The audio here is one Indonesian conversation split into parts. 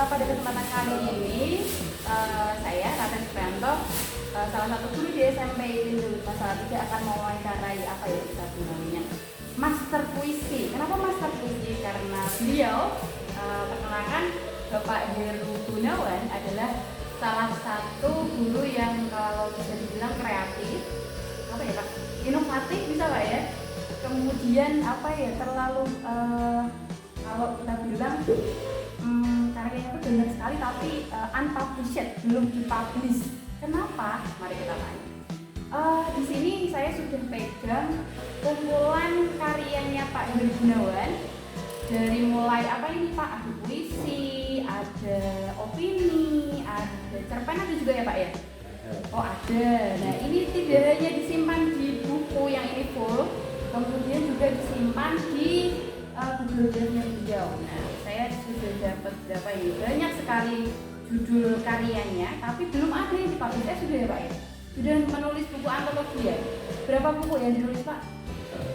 pada kesempatan kali ini saya Raden Supriyanto, salah satu guru di SMP Rindu Salatiga akan mewawancarai apa ya kita namanya Master Puisi. Kenapa Master Puisi? Karena beliau perkenalkan Bapak Heru Gunawan adalah salah satu guru yang kalau bisa dibilang kreatif, apa ya Pak? Inovatif bisa Pak ya. Kemudian apa ya terlalu kalau kita bilang karyanya itu banyak sekali tapi unpublished, belum dipublish. Kenapa? Mari kita tanya. Di sini saya sudah pegang kumpulan karyanya Pak Heru Gunawan. Dari mulai apa ini Pak? Ada puisi, ada opini, ada cerpen, ada juga ya Pak ya? Oh ada. Nah ini tidak hanya disimpan di buku yang ini full, kemudian juga disimpan di Google Drive-nya beliau. Nah saya sudah dapat berapa ini? Banyak sekali judul karyanya, tapi belum ada yang dipublish. Sudah ya Pak ya? Sudah menulis buku antologi ya? Berapa buku yang ditulis Pak?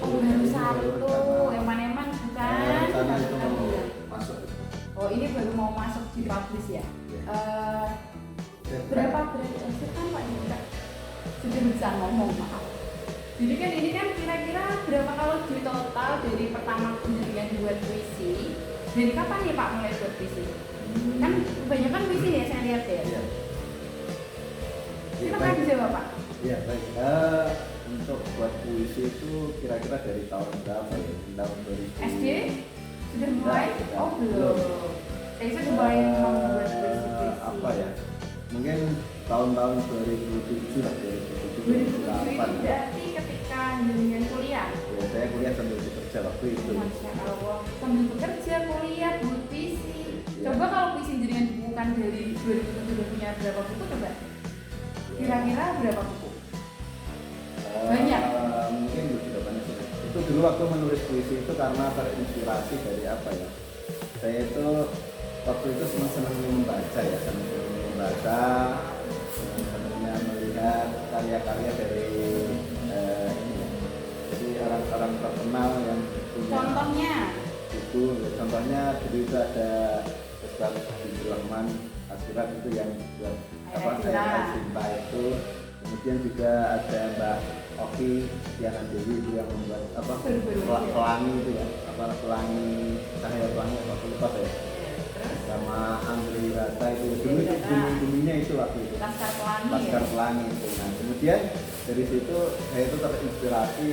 Oh baru satu, eman-eman bukan? Oh ini baru mau masuk di publish ya? Berapa berarti kan Pak Indra? Sudah bisa ngomong maaf. Jadi kan ini kan kira-kira berapa kalau di total dari pertama pendirian buat puisi? Dari kapan ya Pak mulai buat puisi? Kan kebanyakan puisi ya saya lihat ya. Silakan dijawab Pak. Iya baik. Untuk buat puisi itu kira-kira dari tahun berapa ya? Tahun 2000. SD sudah mulai? Oh belum. Saya sudah mulai membuat puisi. Apa ya? Mungkin tahun-tahun 2007 lah, 2007 2008. Berarti ketika dengan kuliah. Ya, saya kuliah sambil bekerja waktu itu. Masya Allah, sambil bekerja, kuliah, buat puisi. Coba kalau puisi dengan bukan dari 2007 sudah punya berapa buku coba? Kira-kira berapa buku? Banyak. Mungkin sudah banyak. Itu dulu waktu menulis puisi itu karena terinspirasi dari apa ya? Saya itu waktu itu senang membaca ya, senang membaca, senangnya melihat karya-karya dari ini ya. Jadi orang-orang terkenal yang punya. Contohnya? Itu, contohnya dulu itu ada Ustaz Abdul Rahman Asirat itu yang buat apa saya cinta itu. Kemudian juga ada Mbak Oki Tiana Dewi itu yang membuat apa pelangi itu ya, apa pelangi cahaya pelangi apa lupa saya. Sama Andri Rata itu dulu itu bumi-buminya itu waktu itu. Laskar Pelangi itu. Nah kemudian dari situ saya itu terinspirasi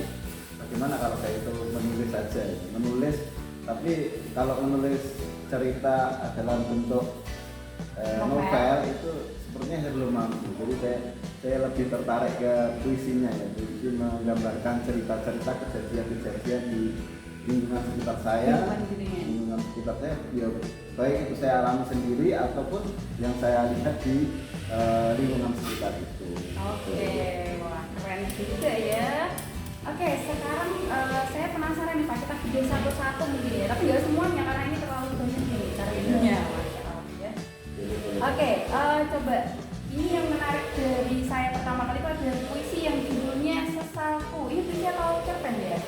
bagaimana kalau saya itu menulis saja, menulis tapi kalau menulis cerita dalam bentuk novel itu sepertinya saya belum mampu. Jadi saya lebih tertarik ke puisinya ya, puisi menggambarkan cerita-cerita kejadian-kejadian di lingkungan sekitar saya, lingkungan sekitar saya, ya baik itu saya alami sendiri ataupun yang saya lihat di lingkungan sekitar itu. Oke, wah keren juga ya. Oke, sekarang saya penasaran nih Pak, kita video satu-satu mungkin ya, tapi nggak semuanya karena ini terlalu banyak nih cara ininya. Ya. Oke, coba ini yang menarik dari saya pertama kali itu ada puisi yang judulnya Sesalku. Ini puisi atau cerpen ya?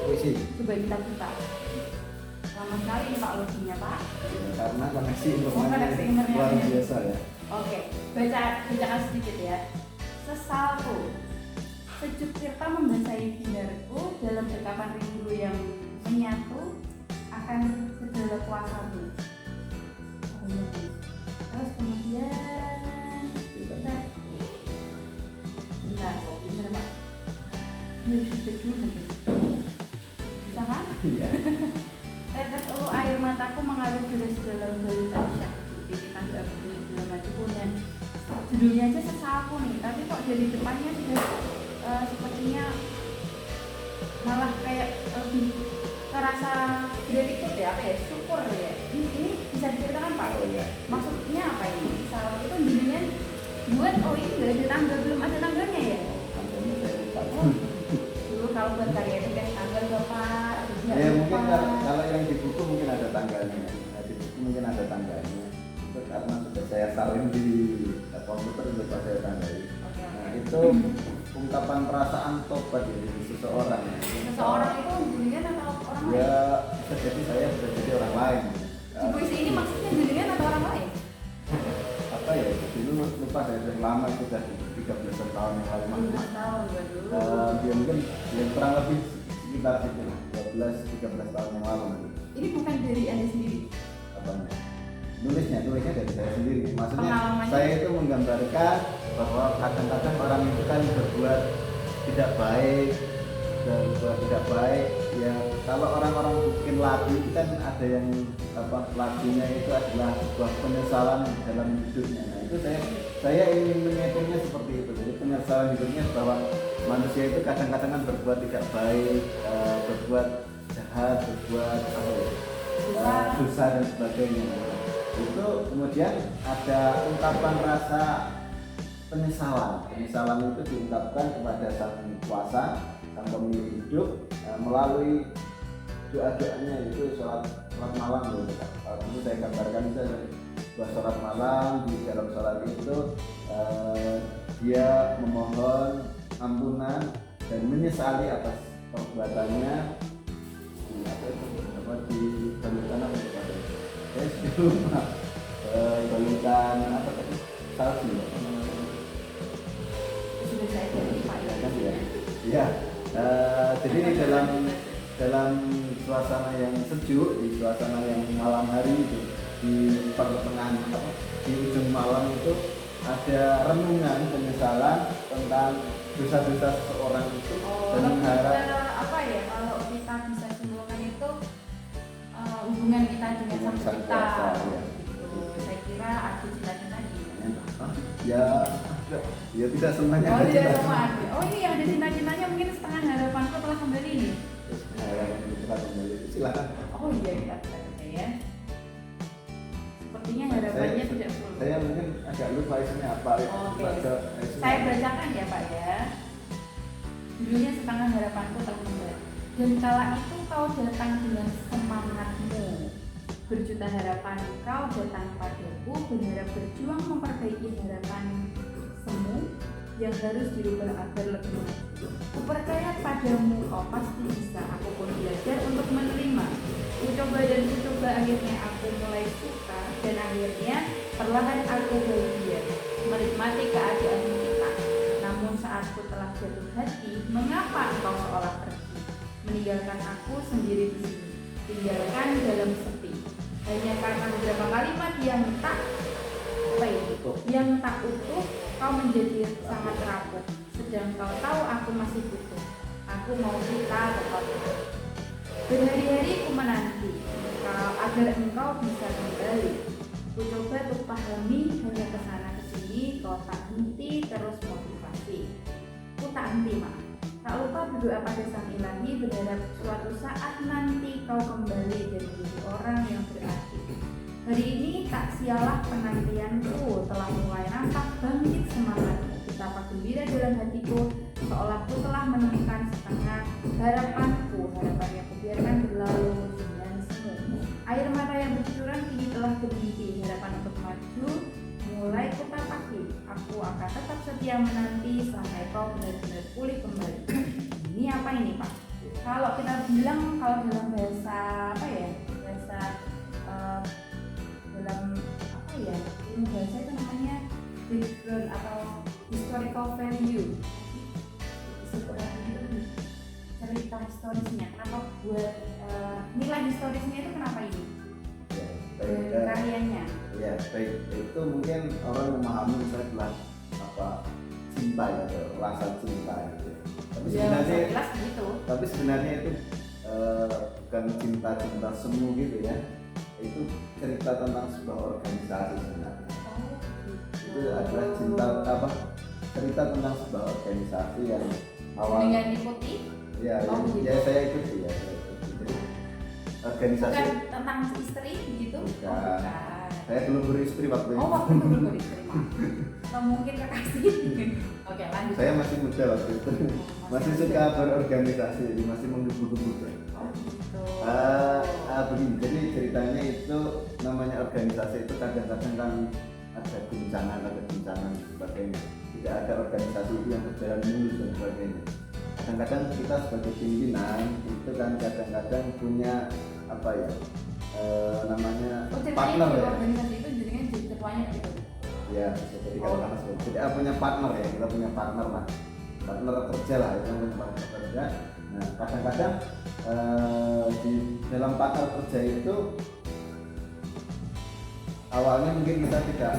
Puisi. Coba kita buka. Lama sekali ini Pak loginya Pak. Ya, karena koneksi internet luar biasa ya. Oke, bacakan sedikit ya. Sesalku. Sejuk tirta membasahi binarku dalam dekapan rindu yang menyatu akan segala kuasamu. Terus kemudian bentar Pak. Bisa kan? Iya. Tetes ulu air mataku mengalir deras dalam balita syahdu. Titipan gak berbunyi dalam hatiku. Dan judulnya aja Sesalku nih, tapi kok dari depannya sudah sepertinya malah kayak lebih terasa gratitude ya, apa ya, syukur ya. Ini bisa diceritakan Pak? Oh iya. Maksudnya apa ini? Salah itu judulnya buat ini nggak ada tanggal, belum ada tanggalnya ya? Tanggalnya saya lupa. Dulu kalau buat karya itu kan tanggal Bapak atau Ya mungkin kalau yang di buku mungkin ada tanggalnya. Nah, di buku mungkin ada tanggalnya. Itu karena sudah saya salin di komputer sudah saya tandai. Nah itu ungkapan perasaan tobat dari seseorang. Seseorang itu dirinya atau orang lain? Ya bisa jadi saya, bisa jadi orang lain. Puisi ini maksudnya lupa saya sudah lama, itu sudah 13 tahun yang lalu. 15 tahun waduh. Dia mungkin yang kurang lebih sekitar itu 12-13 tahun yang lalu. Ini bukan dari Anda sendiri? Apanya? Nulisnya dari saya sendiri. Maksudnya Pengalamannya? saya itu menggambarkan bahwa kadang-kadang orang itu kan berbuat tidak baik, ya kalau orang-orang bikin lagu itu kan ada yang lagunya itu adalah sebuah penyesalan dalam hidupnya. Nah itu saya ingin menyebutnya seperti itu. Jadi penyesalan hidupnya bahwa manusia itu kadang-kadang kan berbuat tidak baik, berbuat jahat, berbuat dosa dan sebagainya. Itu kemudian ada ungkapan rasa penyesalan itu diungkapkan kepada sang kuasa, sang pemilik hidup, melalui doa-doanya, itu sholat malam loh. Ini saya gambarkan saja buat sholat malam. Di dalam sholat itu dia memohon ampunan dan menyesali atas perbuatannya. Di balutan apa itu? Balutan apa tadi? Salju. Sudah saya jadi Pak ya. Iya. Jadi di dalam suasana yang sejuk, di suasana yang malam hari itu, di pertengahan di ujung malam itu ada renungan penyesalan tentang dosa-dosa seseorang itu dan mengharap apa ya, kalau kita bisa simpulkan itu hubungan kita dengan sang pencipta. Ya. Gitu. Saya kira ada cita-cita Ya tidak semuanya. Oh tidak semua ada. Oh ini yang ada cita-citanya mungkin setengah harapanku telah kembali nih. Silakan. Oh iya kita baca ya. Sepertinya harapannya tidak full. Saya mungkin agak lupa isinya apa. Oke. Saya bacakan ya Pak ya. Judulnya setengah harapanku telah kembali. Dan kala itu kau datang dengan semangatmu, berjuta harapan kau datang padaku, berharap berjuang memperbaiki harapan semu yang harus dirubah agar lebih maju. Kupercaya padamu kau pasti bisa. Aku pun belajar untuk menerima. Kucoba dan kucoba, akhirnya aku mulai suka, dan akhirnya perlahan aku bahagia menikmati keadaan kita. Namun saat ku telah jatuh hati, mengapa engkau seolah pergi, meninggalkan aku sendiri di sini, tinggalkan dalam sepi, hanya karena beberapa kalimat yang tak utuh. Kau menjadi sangat rapuh, sedang kau tahu aku masih butuh. Aku mau kita tetap. Berhari-hari ku menanti agar engkau bisa kembali. Ku coba untuk pahami, hanya kesana kesini kau tak henti terus motivasi. Ku tak henti maaf. Tak lupa berdoa pada Sang Ilahi, berharap suatu saat nanti kau kembali dan menjadi orang yang berarti. Hari ini tak sialah penantianku, telah mulai nampak bangkit semangatku. Betapa gembira dalam hatiku, seolah ku telah menemukan setengah harapanku. Harapan yang kubiarkan berlalu dengan semu. Air mata yang bercucuran kini telah berhenti. Harapan untuk maju mulai kutapaki. Aku akan tetap setia menanti sampai kau benar-benar pulih kembali. Ini apa ini Pak? Kalau kita bilang, kalau dalam bahasa apa ya? Dalam apa ya? Ilmu bahasa itu namanya background atau historical value. Cerita historisnya. Kenapa buat nilai historisnya itu kenapa ini? Karyanya. Ya, baik. Itu mungkin orang memahami misalnya cinta ya, atau rasa cinta gitu. Tapi sebenarnya itu bukan cinta semu gitu ya. Itu cerita tentang sebuah organisasi sebenarnya. Itu adalah cerita tentang sebuah organisasi yang awal dengan ikuti. Ya, saya ikuti ya. Jadi organisasi bukan tentang istri gitu. Bukan. Saya belum beristri waktu itu. Waktu itu belum beristri. Atau mungkin kekasih. Oke, lanjut. Saya masih muda waktu itu. Masih suka berorganisasi, jadi masih menggebu-gebu. Begini, jadi ceritanya itu namanya organisasi itu kadang-kadang kan ada guncangan dan sebagainya. Tidak ada organisasi itu yang berjalan mulus dan sebagainya. Kadang-kadang kita sebagai pimpinan itu kan kadang-kadang punya namanya partner ya. Organisasi itu jadinya jadi ketuanya gitu. Ya, bisa jadi katakanlah seperti kita punya partner ya, kita punya partner lah, partner kerja lah, itu punya partner kerja. Nah, kadang-kadang di dalam partner kerja itu awalnya mungkin kita tidak,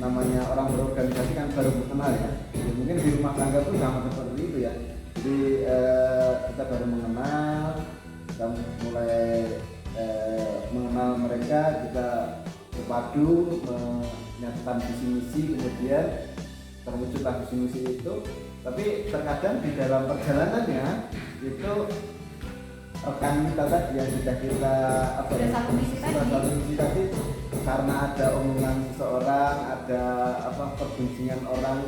namanya orang berorganisasi kan baru mengenal ya. Jadi, mungkin di rumah tangga pun sama seperti itu ya. Jadi kita baru mengenal, kita mulai mengenal mereka, kita berpadu menyatakan visi misi, kemudian terwujudlah visi misi itu. Tapi terkadang di dalam perjalanannya itu rekan kita tadi yang sudah kita satu misi tadi, karena ada omongan seseorang, ada perbincangan orang,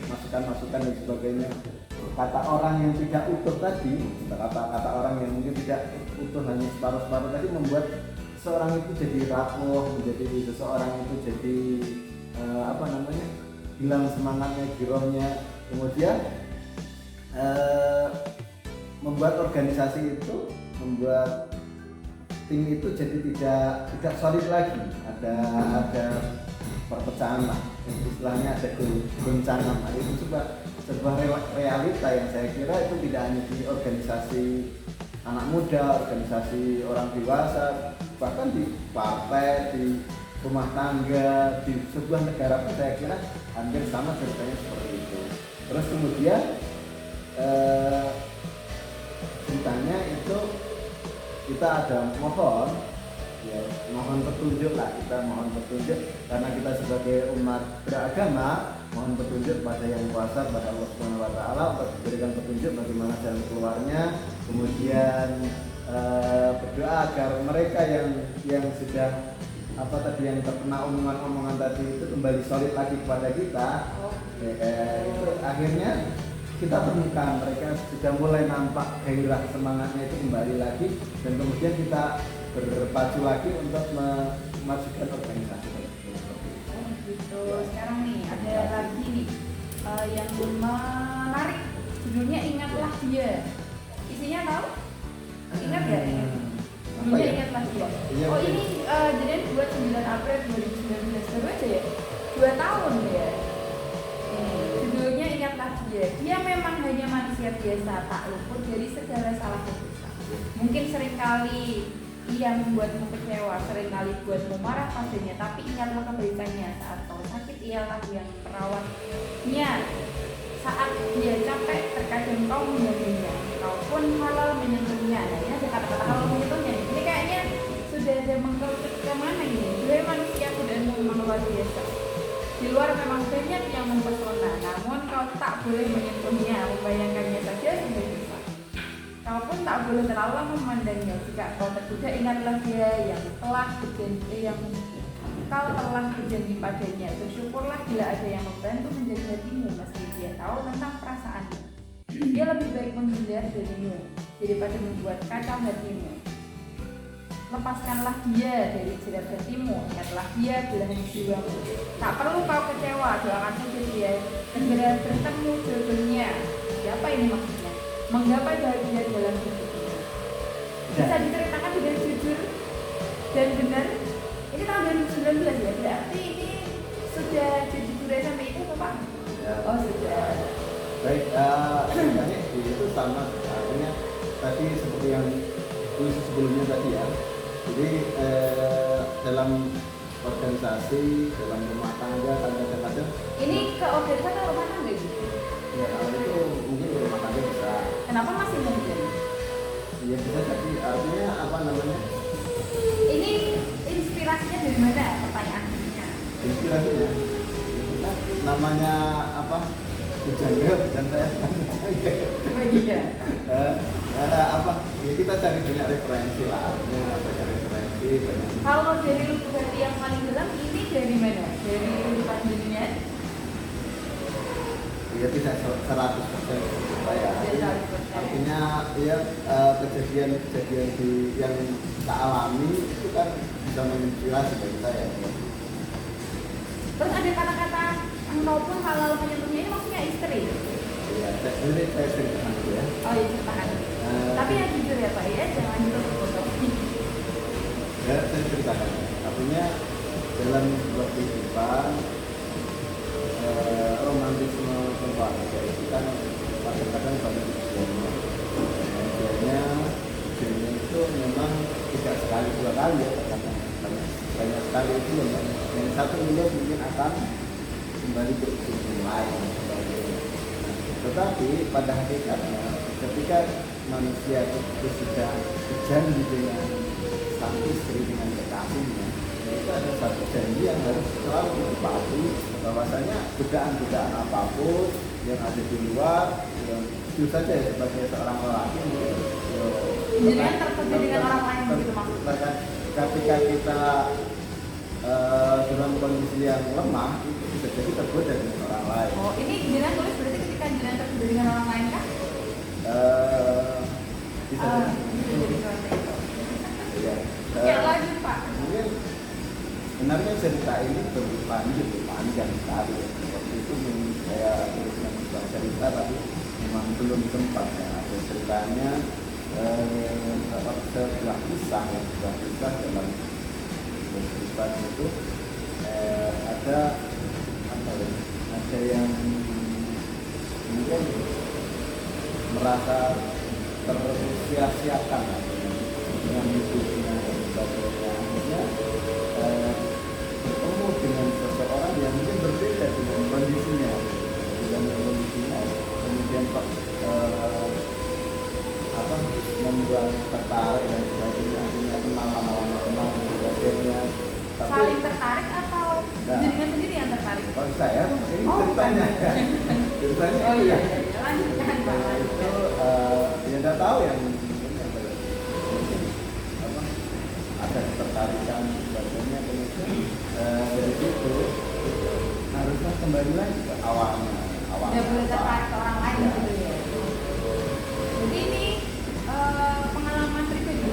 masukan-masukan dan sebagainya, kata orang yang tidak utuh tadi, kata orang yang mungkin tidak utuh, hanya separuh-separuh tadi, membuat seseorang itu jadi rapuh, menjadi seseorang itu jadi hilang semangatnya, girohnya, kemudian membuat organisasi itu, membuat tim itu jadi tidak solid lagi, ada perpecahan lah, istilahnya ada goncangan. Nah, itu sebuah realita yang saya kira itu tidak hanya di organisasi anak muda, organisasi orang dewasa, bahkan di partai, di rumah tangga, di sebuah negara pun saya kira hampir sama ceritanya seperti itu. Terus kemudian ceritanya itu kita ada mohon petunjuk lah, kita mohon petunjuk karena kita sebagai umat beragama, mohon petunjuk pada yang kuasa, pada Allah Subhanahu wa taala, untuk diberikan petunjuk bagaimana jalan keluarnya. Kemudian berdoa agar mereka yang sudah yang terkena omongan-omongan tadi itu kembali solid lagi kepada kita. Itu akhirnya kita temukan mereka sudah mulai nampak gairah semangatnya itu kembali lagi, dan kemudian kita berpacu lagi untuk memajukan organisasi. Gitu. Sekarang nih ada lagi nih yang menarik, judulnya Ingatlah Dia. Isinya tahu? Ingat nggak? Judulnya Ingatlah Dia. Oh ini jadinya buat 9 April 2019, baru aja ya? 2 tahun ya. Judulnya Ingatlah Dia. Dia memang hanya manusia biasa, tak luput dari segala salah dan dosa. Mungkin seringkali ia membuatmu kecewa, seringkali buatmu marah padanya, tapi ingatlah kebaikannya. Saat kau sakit, ialah yang merawatnya. Saat dia capek, terkadang kau menjaganya. Kau pun halal menyentuhnya. Nah, ini ada kata-kata halal menyentuhnya. Ini kayaknya sudah ada mengkerucut kemana ini? Dia manusia sudah memang luar biasa. Di luar memang banyak yang mempesona, namun kau tak boleh menyentuhnya. Membayangkannya saja sudah bisa. Kau pun tak boleh terlalu memandangnya. Jika kau tergoda, ingatlah Dia yang telah berjanji padanya. Bersyukurlah bila ada yang membantu menjaga hatimu, meski dia tahu tentang perasaanmu. Dia lebih baik menghindar darimu daripada membuat kacau hatimu. Lepaskanlah dia dari jerat hatimu. Ingatlah dia belahan jiwamu. Tak perlu kau kecewa, doakan saja dia segera bertemu jodohnya. Siapa ini maksudnya? Menggapai bahagia dalam hidupnya. Bisa diceritakan dengan jujur dan benar. Ini tahun 2019 ya, berarti ini sudah jadi guru SMP itu apa Pak? Ya. Oh sudah. Baik, sebenarnya itu sama, artinya tadi seperti yang tulis sebelumnya tadi ya. Jadi dalam organisasi, dalam rumah tangga, kadang-kadang ini ke organisasi atau rumah tangga gitu? Ya kalau itu mungkin di rumah tangga bisa. Kenapa masih mungkin? Iya bisa, tapi artinya apa namanya? Ini inspirasinya dari mana? Pertanyaannya. Inspirasinya, namanya apa? Berjangga dan saya Iya. apa? Ya kita cari banyak referensi lah, banyak referensi, banyak. Kalau dari lubuk hati yang paling dalam ini dari mana? Dari kehidupan dunia? Ya tidak 100% saya. Artinya ya kejadian-kejadian yang kita alami itu kan bisa menginspirasi bagi saya. Terus ada kata-kata engkau pun halal menyentuhnya, ini maksudnya istri? Iya, saya ceritakan dulu ya. Oh iya, ceritakan. Tapi yang jujur ya Pak ya, jangan ditutup-tutup. Ya saya ceritakan. Artinya dalam sebuah kehidupan romantisme keluarga itu kan kadang-kadang banyak ujiannya. Ujiannya itu memang tidak sekali dua kali ya, kadang-kadang banyak sekali itu yang satu melihat mungkin akan kembali ke ujian lain. Tetapi pada hakikatnya ketika manusia itu sudah berjanji dengan sang istri, dengan kekasihnya, itu ada satu janji yang harus selalu ditepati, bahwasanya godaan-godaan apapun yang ada di luar, yang jujur saja ya, sebagai seorang lelaki jadi kan tertuju dengan orang lain begitu maksudnya. Ketika kita dalam kondisi yang lemah, itu bisa jadi tergoda dengan orang lain. Oh, ini Jinan tulis berarti ketika Jinan tertuju dengan orang lain kah? Bisa jadi seperti itu. Iya. Ya lanjut Pak. Mungkin sebenarnya cerita ini berlanjut panjang sekali. Waktu itu saya tuliskan sebuah cerita tapi memang belum sempat ya. Ada ceritanya sebuah kisah dalam kehidupan itu ada apa ya? Ada yang mungkin merasa tersia-siakan dengan hidupnya dan sebagainya. Akhirnya bertemu dengan seseorang yang mungkin berbeda dengan kondisinya, kemudian membuat tertarik dan sebagainya. Akhirnya kenal lama-lama dan sebagainya. Saling tertarik atau Jinan sendiri yang tertarik? Kalau saya ini ceritanya ya. Ceritanya oh itu iya, ya. lanjutkan Pak. Itu ya tidak tahu yang ada ketertarikan sebagainya, kemudian dari situ harusnya kembali lagi ke awalnya. Tidak boleh tertarik ke orang lain gitu ya. Jadi ini pengalaman pribadi.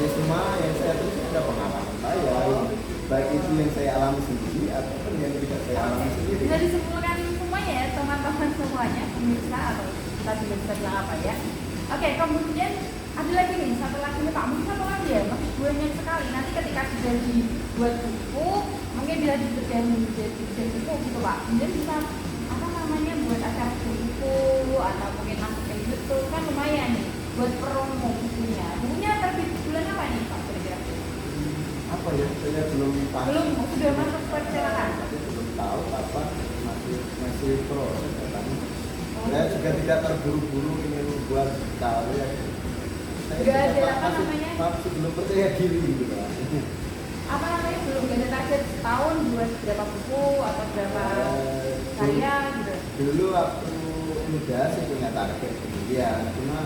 Ya semua yang saya tulis ada pengalaman saya, baik itu yang saya alami sendiri ataupun yang tidak saya alami sendiri. Bisa disimpulkan semuanya ya teman-teman semuanya, pemirsa atau kita juga bisa bilang apa ya. Oke, kemudian ada lagi nih, satu lagi nih Pak, mungkin satu lagi ya, masih banyak sekali. Nanti ketika sudah dibuat buku, mungkin bila dijadikan buku gitu Pak, kemudian bisa apa namanya buat acara buku atau mungkin masuk ke YouTube kan lumayan nih buat promo bukunya. Bukunya terbit bulan apa nih Pak kira-kira? Apa ya? Saya belum paham. Belum, sudah masuk percetakan. Tapi belum tahu apa, masih proses katanya. Saya juga tidak terburu-buru ingin membuat karya. Nggak ada apa namanya? Sebelum percaya diri gitu lah. Apa namanya belum ada target setahun buat berapa buku atau berapa karya gitu? Dulu waktu muda sih punya target kemudian, cuma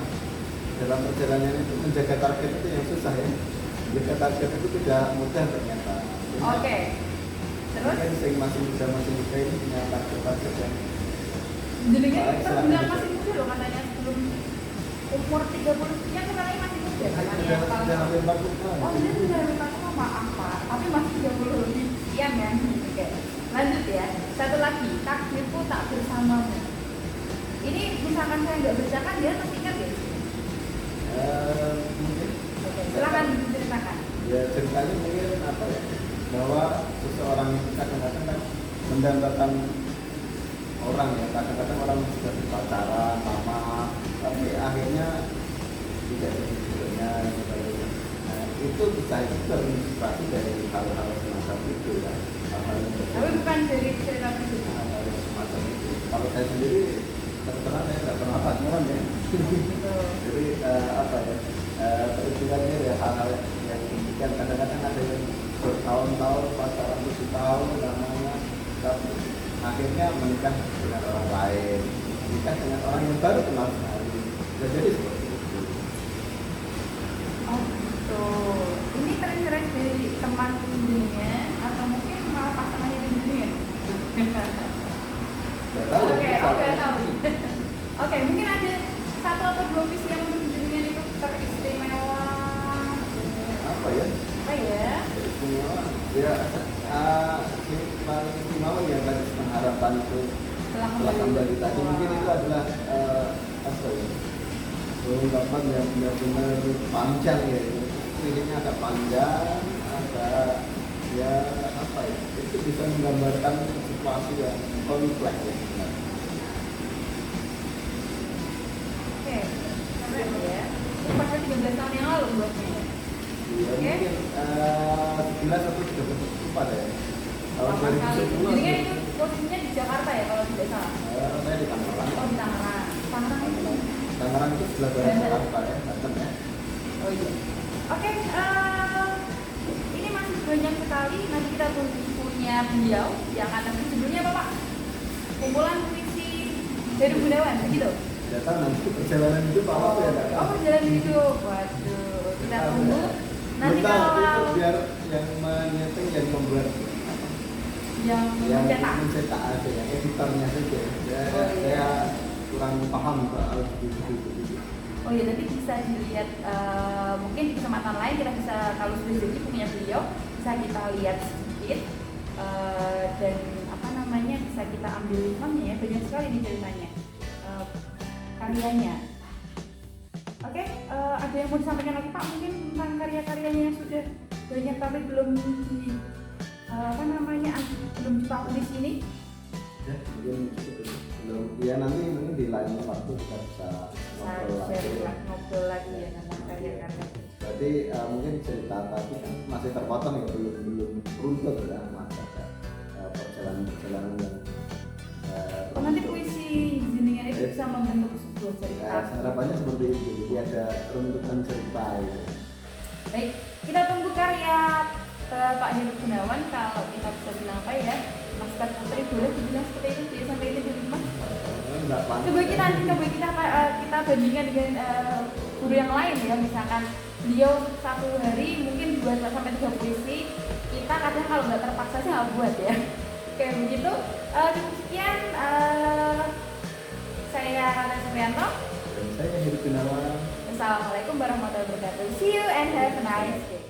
dalam perjalanan itu menjaga target itu yang susah ya. Menjaga target itu tidak mudah ternyata. Oke. Terus? Mungkin saya masih muda ini punya target yang jadi kan terbilang masih muda loh katanya sebelum umur 30 sekian katanya masih muda katanya. Sudah hampir 40 tahun. Oh dia sudah hampir 40 maaf Pak, tapi masih 30 lebih sekian ya. Oke. Lanjut ya. Satu lagi, takdirku tak bersamamu. Ini misalkan saya nggak bacakan dia tertinggal ya? Mungkin. Silakan diceritakan. Ya ceritanya mungkin apa ya? Bahwa seseorang itu kadang-kadang kan mendambakan orang ya, kadang-kadang orang sudah berpacaran lama, tapi akhirnya tidak sebetulnya sebagainya. Nah, itu saya itu terinspirasi dari hal-hal semacam itu ya. Tapi bukan dari cerita pribadi. Hal-hal semacam itu. Kalau saya sendiri terserah saya tidak pernah pacaran ya. Jadi apa ya? Terinspirasinya ya hal-hal yang demikian. Kadang-kadang ada yang bertahun-tahun pacaran 7 tahun lamanya, tapi akhirnya menikah dengan orang lain, menikah dengan orang yang baru kenal sekali. Jadi seperti itu. Oh gitu. Ini terinspirasi dari teman bimbingnya atau mungkin malah pasangannya bimbingnya? Oke, tahu. Oke, mungkin ada satu atau dua visi yang menurut bimbingan itu teristimewa. Apa ya? Apa ya? Istimewa. Ya, paling istimewa ya tadi pengharapan itu setelah kembali tadi mungkin itu adalah apa ya? Ungkapan yang benar-benar panjang ya. liriknya agak panjang, agak ya apa ya, itu bisa menggambarkan situasi yang kompleks ya sebenarnya. Oke, keren ya. Itu padahal 13 tahun yang lalu buatnya. Ya, Oke. mungkin 11 atau 13 lupa deh. Tahun Lama sekali. 2010. Jadi kan itu posisinya di Jakarta ya kalau tidak salah. Saya di Tangerang. Oh di Tangerang. Tangerang itu. Tangerang itu sebelah barat Banten. Jakarta ya, Banten ya. Oh iya. Oke, ini masih banyak sekali. Nanti kita tunggu punya beliau yang akan nanti judulnya apa Pak? Kumpulan puisi Heru Gunawan, begitu? Tidak tahu nanti perjalanan hidup apa ya Kak? Oh perjalanan hidup. Waduh, kita tunggu. Nanti Bentar, itu kalau biar yang menyeting, yang membuat apa? yang Yang mencetak. mencetak aja, yang editornya saja. Ya, Oh, iya. saya kurang paham soal begitu. Oh iya, nanti bisa dilihat mungkin di kesempatan lain kita bisa kalau sudah jadi punya beliau bisa kita lihat sedikit dan apa namanya bisa kita ambil hikmahnya ya, banyak sekali nih ceritanya karyanya. Oke, ada yang mau disampaikan lagi Pak mungkin tentang karya-karyanya yang sudah banyak tapi belum di apa namanya belum dipakai di sini? Ya, mungkin itu belum. Ya nanti mungkin di lain waktu kita bisa Ngobrol lagi ya tentang karya-karya. Berarti mungkin cerita tadi kan masih terpotong ya, belum runtut ya, masih ada perjalanan yang Oh, nanti puisi jenengan itu bisa membentuk sebuah cerita. ya, harapannya seperti itu, jadi ada runtutan cerita gitu. Baik, kita tunggu karya Pak Heru Gunawan. Kalau kita bisa bilang apa ya, Master Putri boleh dibilang seperti itu dia sampai itu di rumah. Enggak pantas. Coba kita bandingkan dengan guru yang lain ya, misalkan beliau satu hari mungkin 2 sampai 3 puisi, kita kadang kalau nggak terpaksa sih nggak buat ya. Kayak begitu. Cukup sekian. Saya Rana Supriyanto. Dan saya Heru Gunawan. Assalamualaikum warahmatullahi wabarakatuh. See you and have a nice day.